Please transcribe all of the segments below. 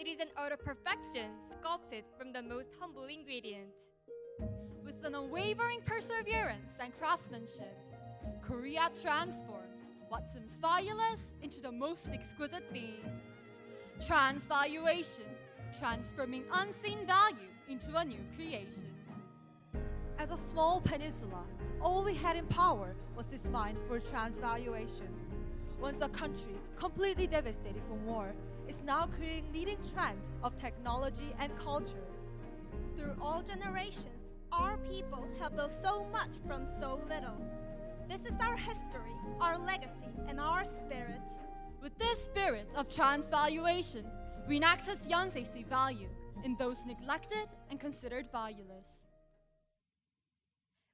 is an art of perfection sculpted from the most humble ingredient. With an unwavering perseverance and craftsmanship, Korea transforms what seems valueless into the most exquisite being. Transvaluation, transforming unseen value into a new creation. As a small peninsula, all we had in power was this mind for transvaluation. Once the country, completely devastated from war, is now creating leading trends of technology and culture. Through all generations, our people have built so much from so little. This is our history, our legacy, and our spirit. With this spirit of transvaluation, Enactus Yonsei see value in those neglected and considered valueless.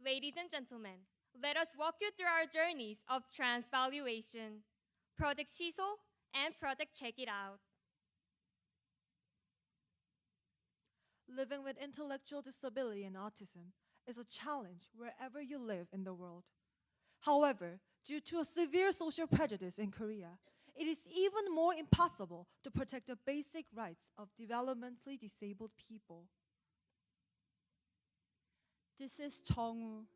Ladies and gentlemen, let us walk you through our journeys of transvaluation. Project Shiso and Project Check It Out. Living with intellectual disability and autism is a challenge wherever you live in the world. However, due to a severe social prejudice in Korea, it is even more impossible to protect the basic rights of developmentally disabled people. This is Chong-woo,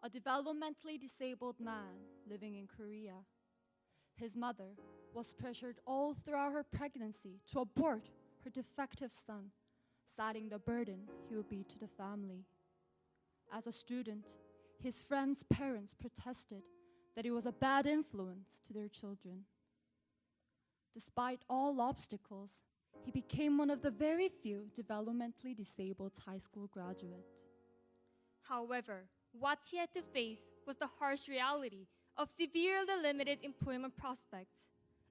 a developmentally disabled man living in Korea. His mother was pressured all throughout her pregnancy to abort her defective son, citing the burden he would be to the family. As a student, his friends' parents protested that he was a bad influence to their children. Despite all obstacles, he became one of the very few developmentally disabled high school graduates. However, what he had to face was the harsh reality of severely limited employment prospects.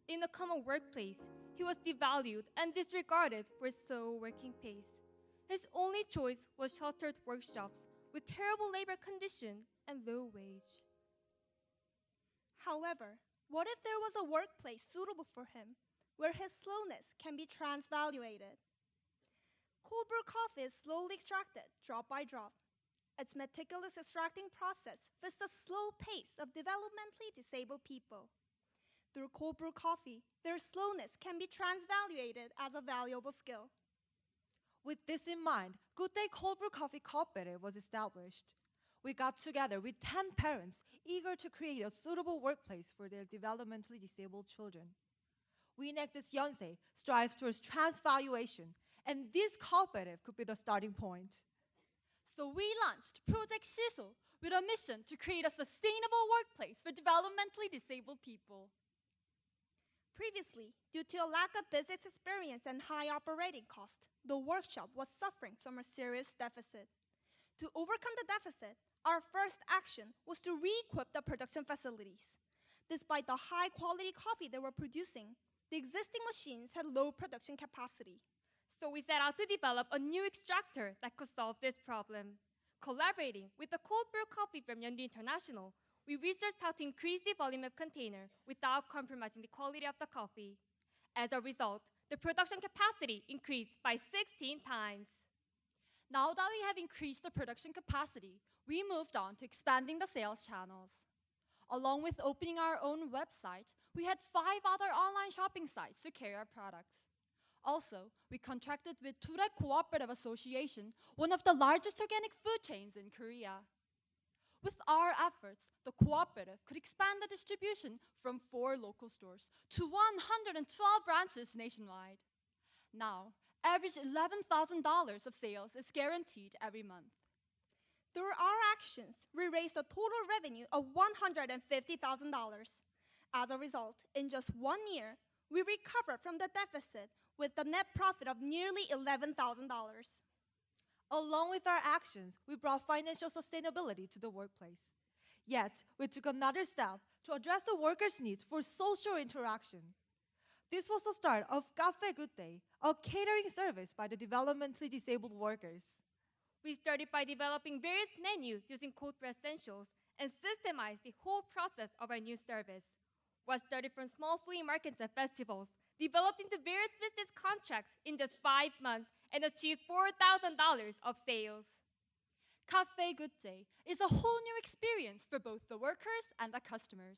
In the common workplace, he was devalued and disregarded for his slow working pace. His only choice was sheltered workshops with terrible labor conditions and low wage. However, what if there was a workplace suitable for him, where his slowness can be transvaluated? Cold brew coffee is slowly extracted, drop by drop. Its meticulous extracting process fits the slow pace of developmentally disabled people. Through cold brew coffee, their slowness can be transvaluated as a valuable skill. With this in mind, Good Day Cold Brew Coffee Cooperative was established. We got together with 10 parents eager to create a suitable workplace for their developmentally disabled children. Enactus Yonsei strives towards transvaluation, and this cooperative could be the starting point. So we launched Project Shiso with a mission to create a sustainable workplace for developmentally disabled people. Previously, due to a lack of business experience and high operating cost, the workshop was suffering from a serious deficit. To overcome the deficit, our first action was to re-equip the production facilities. Despite the high-quality coffee they were producing, the existing machines had low production capacity. So we set out to develop a new extractor that could solve this problem. Collaborating with the cold brew coffee from Yeondu International, we researched how to increase the volume of container without compromising the quality of the coffee. As a result, the production capacity increased by 16 times. Now that we have increased the production capacity, we moved on to expanding the sales channels. Along with opening our own website, we had 5 other online shopping sites to carry our products. Also, we contracted with Ture Cooperative Association, one of the largest organic food chains in Korea. With our efforts, the cooperative could expand the distribution from 4 local stores to 112 branches nationwide. Now, average $11,000 of sales is guaranteed every month. Through our actions, we raised a total revenue of $150,000. As a result, in just 1 year, we recovered from the deficit with a net profit of nearly $11,000. Along with our actions, we brought financial sustainability to the workplace. Yet, we took another step to address the workers' needs for social interaction. This was the start of Cafe Good Day, a catering service by the developmentally disabled workers. We started by developing various menus using cold brew essentials and systemized the whole process of our new service. What started from small flea markets and festivals developed into various business contracts in just 5 months and achieved $4,000 of sales. Cafe Good Day is a whole new experience for both the workers and the customers.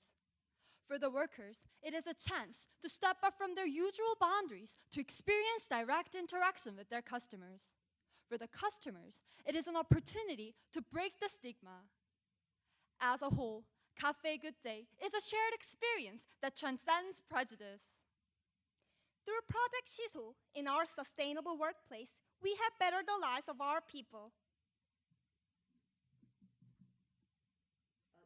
For the workers, it is a chance to step up from their usual boundaries to experience direct interaction with their customers. For the customers, it is an opportunity to break the stigma. As a whole, Cafe Good Day is a shared experience that transcends prejudice. Through Project Shiso, in our sustainable workplace, we have bettered the lives of our people.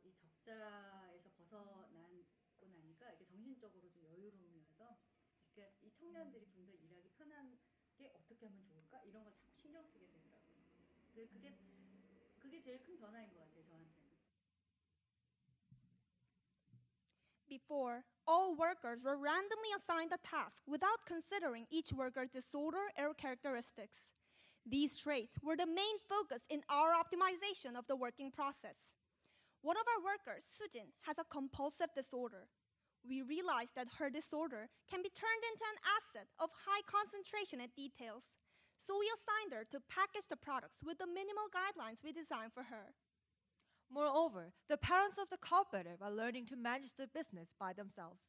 이 적자에서 벗어나고 나니까 이게 정신적으로 좀 여유로움이 와서 이 청년들이 좀 더 일하기 편한 게 어떻게 하면 좋을까 이런 걸 자꾸 신경 쓰게 되더라고요. 그게 제일 큰 변화인 것 같아요 저한테는. Before, all workers were randomly assigned a task without considering each worker's disorder or characteristics. These traits were the main focus in our optimization of the working process. One of our workers, Sujin, has a compulsive disorder. We realized that her disorder can be turned into an asset of high concentration and details. So we assigned her to package the products with the minimal guidelines we designed for her. Moreover, the parents of the cooperative are learning to manage their business by themselves.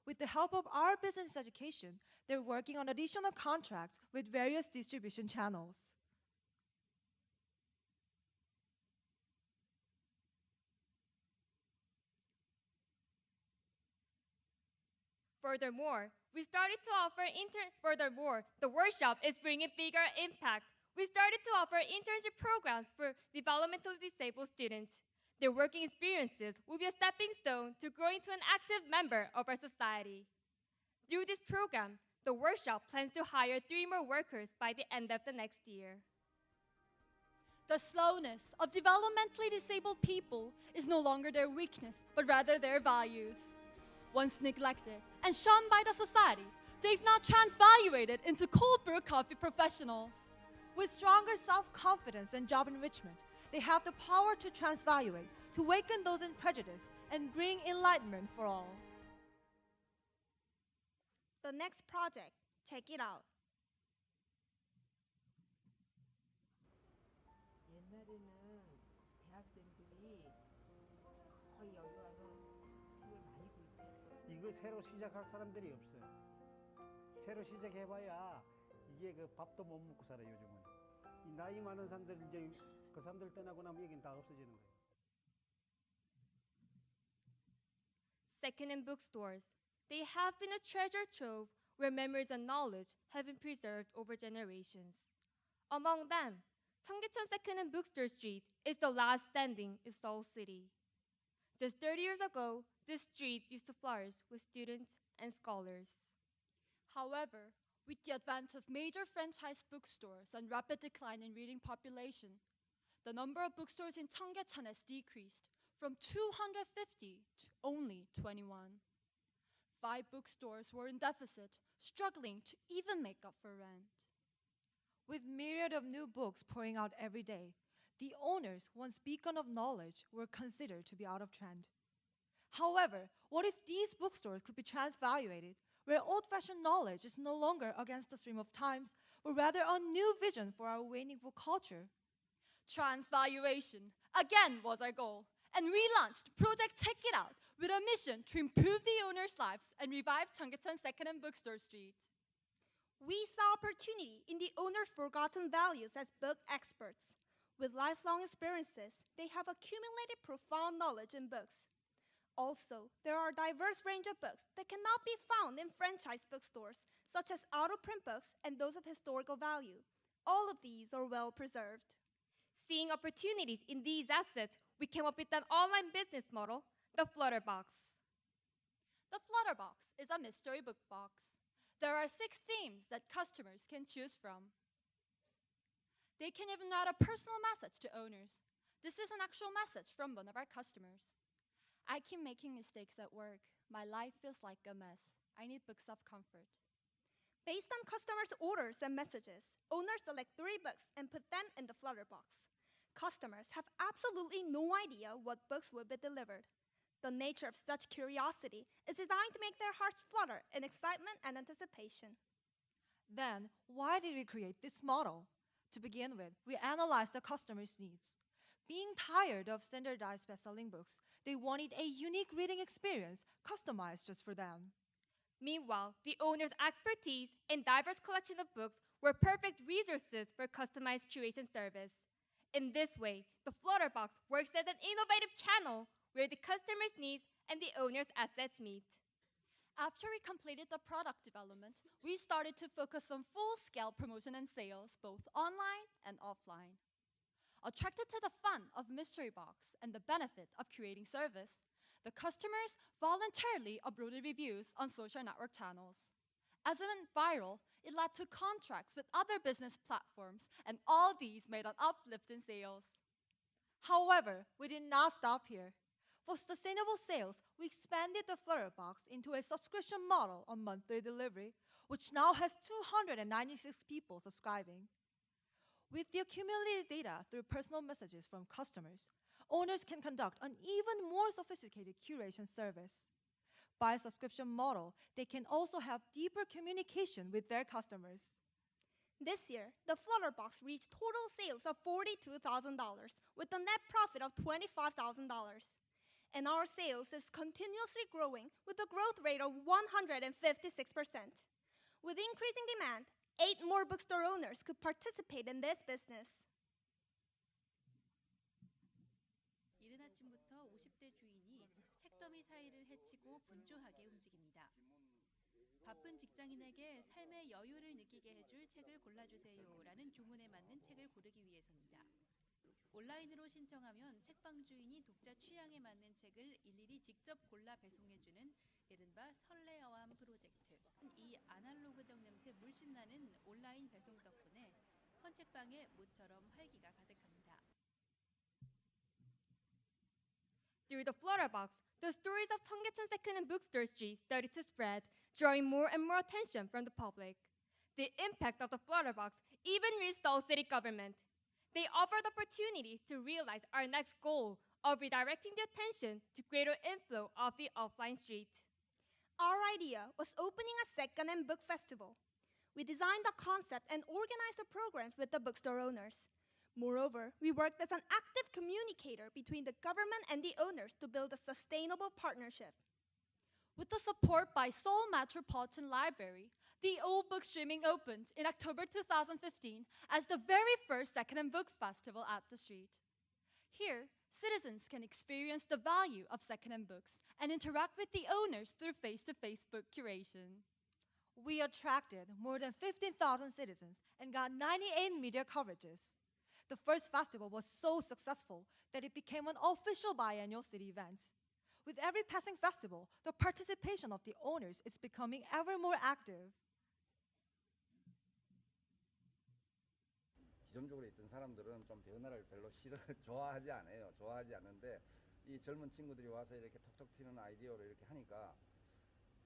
With the help of our business education, they're working on additional contracts with various distribution channels. Furthermore, the workshop is bringing bigger impact. We started to offer internship programs for developmentally disabled students. Their working experiences will be a stepping stone to growing to an active member of our society. Through this program, the workshop plans to hire 3 more workers by the end of the next year. The slowness of developmentally disabled people is no longer their weakness, but rather their values. Once neglected and shunned by the society, they've now transvaluated into cold brew coffee professionals. With stronger self-confidence and job enrichment, they have the power to transvaluate, to awaken those in prejudice, and bring enlightenment for all. The next project, check it out. 옛날에는 대학생들이 거의 여기 와서 책을 많이 구입했어요. 이거 새로 시작할 사람들이 없어요. 새로 시작해봐야 이게 그 밥도 못 먹고 살아요 요즘은. 이 나이 많은 사람들 이제 그 사람들 떠나고 나면 여긴 다 없어지는 거예요. Second-hand bookstores. They have been a treasure trove where memories and knowledge have been preserved over generations. Among them, Cheonggyecheon Second-hand Bookstore Street is the last standing in Seoul City. Just 30 years ago, this street used to flourish with students and scholars. However, with the advent of major franchise bookstores and rapid decline in reading population, the number of bookstores in Cheonggyecheon has decreased from 250 to only 21. 5 bookstores were in deficit, struggling to even make up for rent. With myriad of new books pouring out every day, the owners, once beacon of knowledge, were considered to be out of trend. However, what if these bookstores could be transvaluated, where old-fashioned knowledge is no longer against the stream of times, but rather a new vision for our waning book culture? Transvaluation, again, was our goal, and we launched Project Check It Out with a mission to improve the owners' lives and revive Cheonggyecheon Second-hand Bookstore Street. We saw opportunity in the owner's forgotten values as book experts. With lifelong experiences, they have accumulated profound knowledge in books. Also, there are a diverse range of books that cannot be found in franchise bookstores, such as auto-print books and those of historical value. All of these are well preserved. Seeing opportunities in these assets, we came up with an online business model, the Flutterbox. The Flutterbox is a mystery book box. There are 6 themes that customers can choose from. They can even write a personal message to owners. This is an actual message from one of our customers. I keep making mistakes at work. My life feels like a mess. I need books of comfort. Based on customers' orders and messages, owners select 3 books and put them in the Flutterbox. Customers have absolutely no idea what books will be delivered. The nature of such curiosity is designed to make their hearts flutter in excitement and anticipation. Then, why did we create this model? To begin with, we analyzed the customer's needs. Being tired of standardized best-selling books, They wanted a unique reading experience customized just for them. Meanwhile, the owner's expertise and diverse collection of books were perfect resources for customized curation service. In this way, the Flutterbox works as an innovative channel where the customer's needs and the owner's assets meet. After we completed the product development, we started to focus on full-scale promotion and sales, both online and offline. Attracted to the fun of Mystery Box and the benefit of creating service, the customers voluntarily uploaded reviews on social network channels. As it went viral, it led to contracts with other business platforms, and all these made an uplift in sales. However, we did not stop here. For sustainable sales, we expanded the Flutterbox into a subscription model on monthly delivery, which now has 296 people subscribing. With the accumulated data through personal messages from customers, owners can conduct an even more sophisticated curation service. By a subscription model, they can also have deeper communication with their customers. This year, the Flutterbox reached total sales of $42,000 with a net profit of $25,000. And our sales is continuously growing with a growth rate of 156%. With increasing demand, 8 more bookstore owners could participate in this business. 이른 아침부터 50대 주인이 책더미 사이를 헤치고 분주하게 움직입니다. 바쁜 직장인에게 삶의 여유를 느끼게 해줄 책을 골라주세요라는 주문에 맞는 책을 고르기 위해서입니다. 온라인으로 신청하면 책방 주인이 독자 취향에 맞는 책을 일일이 직접 골라 배송해주는 이른바 설레어함 프로젝트. 이 아날로그적 냄새 물씬 나는 온라인 배송 덕분에 헌책방에 모처럼 활기가 가득합니다. Through the Flutterbox, the stories of Cheonggyecheon second-hand bookstore street started to spread, drawing more and more attention from the public. The impact of the Flutterbox even reached Seoul city government. They offered opportunities to realize our next goal of redirecting the attention to greater inflow of the offline street. Our idea was opening a second-hand book festival. We designed the concept and organized the programs with the bookstore owners. Moreover, we worked as an active communicator between the government and the owners to build a sustainable partnership. With the support by Seoul Metropolitan Library, the Old Book Streaming opened in October 2015 as the very first second-hand book festival at the street. Here, citizens can experience the value of second-hand books and interact with the owners through face-to-face book curation. We attracted more than 15,000 citizens and got 98 media coverages. The first festival was so successful that it became an official biannual city event. With every passing festival, the participation of the owners is becoming ever more active. 기존적으로 있던 사람들은 좀 변화를 별로 좋아하지 않아요. 좋아하지 않는데 이 젊은 친구들이 와서 이렇게 톡톡 튀는 아이디어를 이렇게 하니까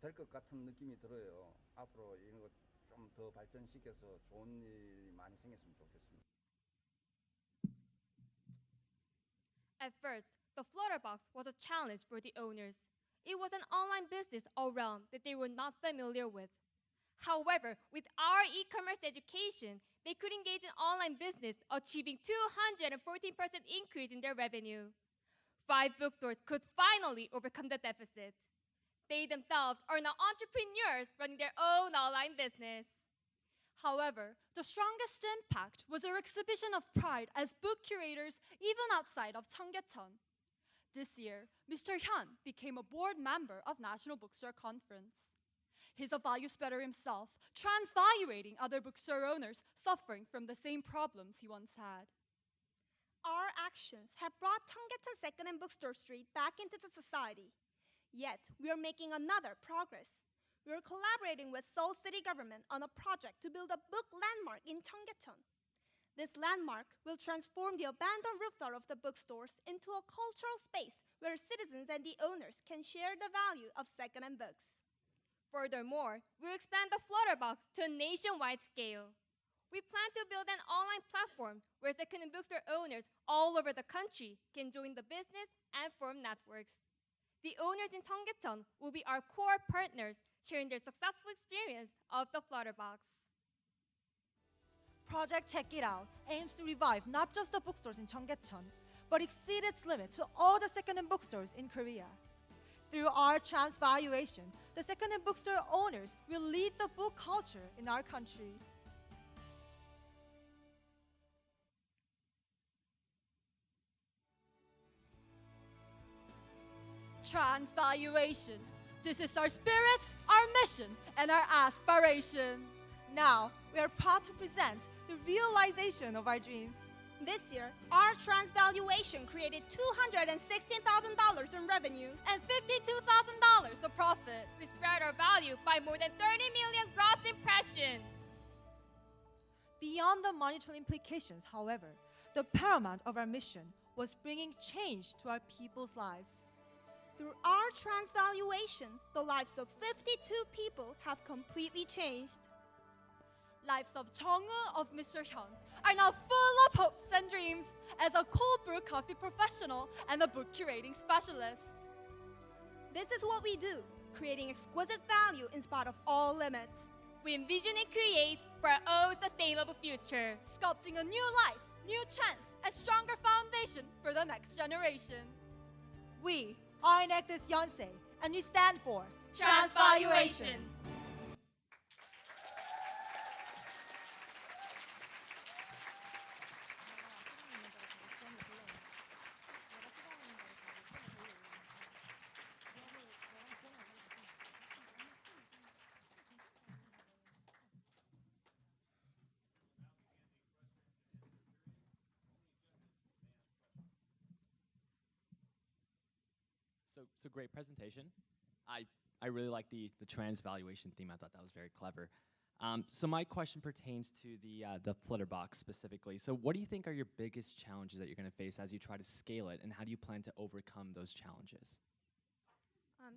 될 것 같은 느낌이 들어요. 앞으로 이런 거 좀 더 발전시켜서 좋은 일이 많이 생겼으면 좋겠습니다. At first, the Flutterbox was a challenge for the owners. It was an online business all realm that they were not familiar with. However, with our e-commerce education, they could engage in online business, achieving 214% increase in their revenue. 5 bookstores could finally overcome the deficit. They themselves are now entrepreneurs running their own online business. However, the strongest impact was our exhibition of pride as book curators even outside of Cheonggyecheon. This year, Mr. Hyun became a board member of National Bookstore Conference. He's a value spreader himself, transvaluating other bookstore owners suffering from the same problems he once had. Our actions have brought Cheonggyecheon second-hand bookstore street back into the society. Yet, we are making another progress. We are collaborating with Seoul City government on a project to build a book landmark in Cheonggyecheon. This landmark will transform the abandoned rooftop of the bookstores into a cultural space where citizens and the owners can share the value of second-hand books. Furthermore, we'll expand the Flutterbox to a nationwide scale. We plan to build an online platform where second-hand bookstore owners all over the country can join the business and form networks. The owners in Cheonggyecheon will be our core partners, sharing their successful experience of the Flutterbox. Project Check It Out aims to revive not just the bookstores in Cheonggyecheon, but exceed its limit to all the second-hand bookstores in Korea. Through our transvaluation, the second-hand bookstore owners will lead the book culture in our country. Transvaluation. This is our spirit, our mission, and our aspiration. Now, we are proud to present the realization of our dreams. This year, our transvaluation created $216,000 in revenue. And $52,000 of profit. We spread our value by more than 30 million gross impressions. Beyond the monetary implications, however, the paramount of our mission was bringing change to our people's lives. Through our transvaluation, the lives of 52 people have completely changed. Lives of Jung-woo of Mr. Hyun are now full of hopes and dreams as a cold brew coffee professional and a book curating specialist. This is what we do, creating exquisite value in spite of all limits. We envision and create for our own sustainable future. Sculpting a new life, new chance, and stronger foundation for the next generation. We are Enactus Yonsei, and we stand for Transvaluation. So great presentation. I really like the transvaluation theme. I thought that was very clever. So my question pertains to the Flutterbox specifically. So what do you think are your biggest challenges that you're going to face as you try to scale it, and how do you plan to overcome those challenges?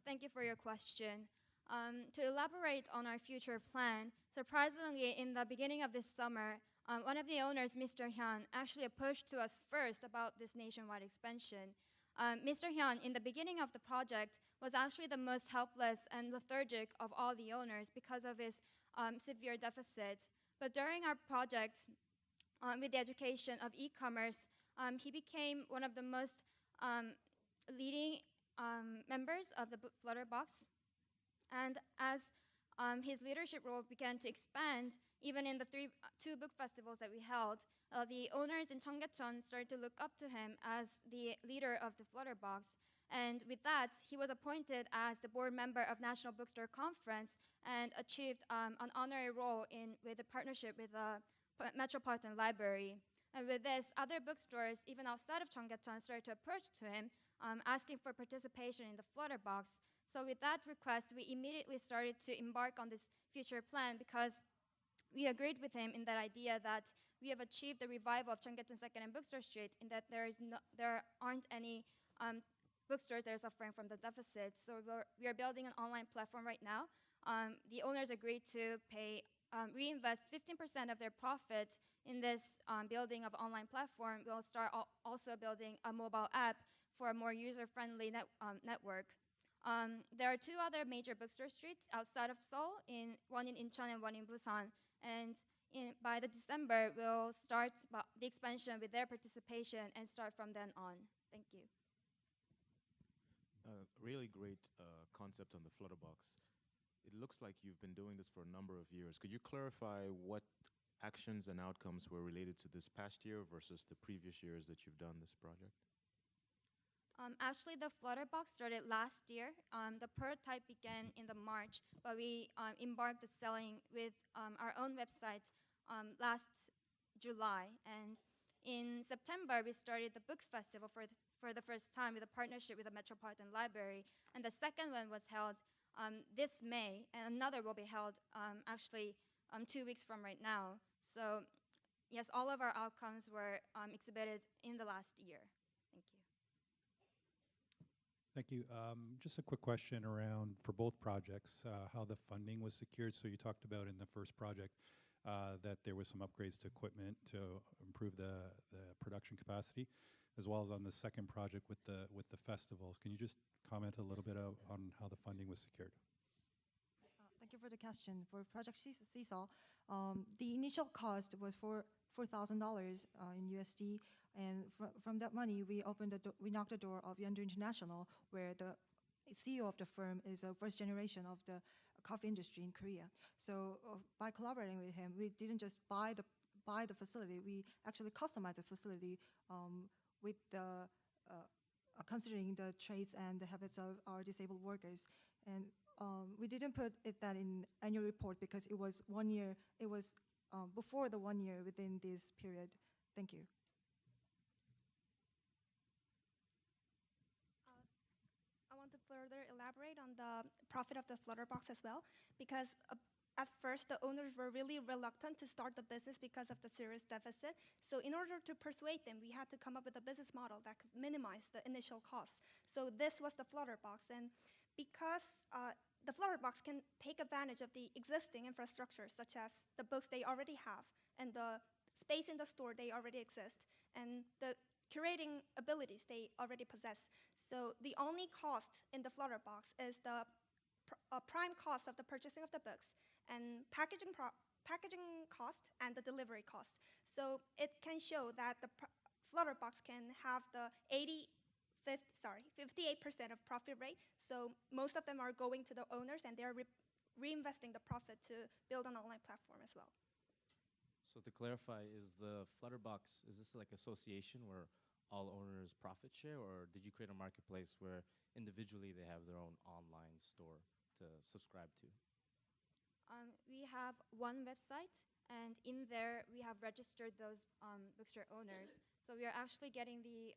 Thank you for your question. To elaborate on our future plan, surprisingly, in the beginning of this summer, one of the owners, Mr. Hyun, actually approached to us first about this nationwide expansion. Mr. Hyun, in the beginning of the project, was actually the most helpless and lethargic of all the owners because of his severe deficit. But during our project, with the education of e-commerce, he became one of the most leading members of the Flutterbox. And as his leadership role began to expand, even in the two book festivals that we held, the owners in Cheonggyecheon started to look up to him as the leader of the Flutterbox. And with that, he was appointed as the board member of National Bookstore Conference and achieved an honorary role with a partnership with the Metropolitan Library. And with this, other bookstores, even outside of Cheonggyecheon, started to approach to him, asking for participation in the Flutterbox. So with that request, we immediately started to embark on this future plan because we agreed with him in that idea that we have achieved the revival of Cheonggyecheon Second-Hand Bookstore Street in that there aren't any bookstores that are suffering from the deficit. So we are building an online platform right now. The owners agreed to reinvest 15% of their profit in this building of online platform. We'll start also building a mobile app for a more user-friendly network. There are two other major bookstore streets outside of Seoul, one in Incheon and one in Busan. And by the December, we'll start the expansion with their participation and start from then on. Thank you. Really great concept on the Flutterbox. It looks like you've been doing this for a number of years. Could you clarify what actions and outcomes were related to this past year versus the previous years that you've done this project? Actually, the Flutterbox started last year. The prototype began in the March, but we embarked the selling with our own website last July. And in September, we started the book festival for the first time with a partnership with the Metropolitan Library. And the second one was held this May, and another will be held actually 2 weeks from right now. So yes, all of our outcomes were exhibited in the last year. Thank you. Thank you. Just a quick question around, for both projects, how the funding was secured. So you talked about in the first project that there was some upgrades to equipment to improve the production capacity, as well as on the second project with the festivals. Can you just comment a little bit on how the funding was secured? Thank you for the question. For Project Seesaw, the initial cost was for $4,000 in USD, and from that money, we knocked the door of Yeonju International, where the CEO of the firm is a first generation of the coffee industry in Korea. So by collaborating with him, we didn't just buy the facility. We actually customized the facility with the considering the traits and the habits of our disabled workers. And we didn't put that in annual report because it was 1 year. It was before the 1 year within this period. Thank you. I want to further elaborate on the profit of the Flutterbox as well, because at first the owners were really reluctant to start the business because of the serious deficit. So in order to persuade them, we had to come up with a business model that could minimize the initial costs. So this was the Flutterbox, and because the Flutterbox can take advantage of the existing infrastructure, such as the books they already have and the space in the store they already exist, and the curating abilities they already possess. So the only cost in the Flutterbox is the prime cost of the purchasing of the books and packaging cost and the delivery cost. So it can show that the Flutterbox can have the 58% of profit rate. So most of them are going to the owners, and they're reinvesting the profit to build an online platform as well. So to clarify, is the Flutterbox, is this like association where all owners profit share, or did you create a marketplace where individually they have their own online store to subscribe to? We have one website, and in there we have registered those bookstore owners. So we are actually getting the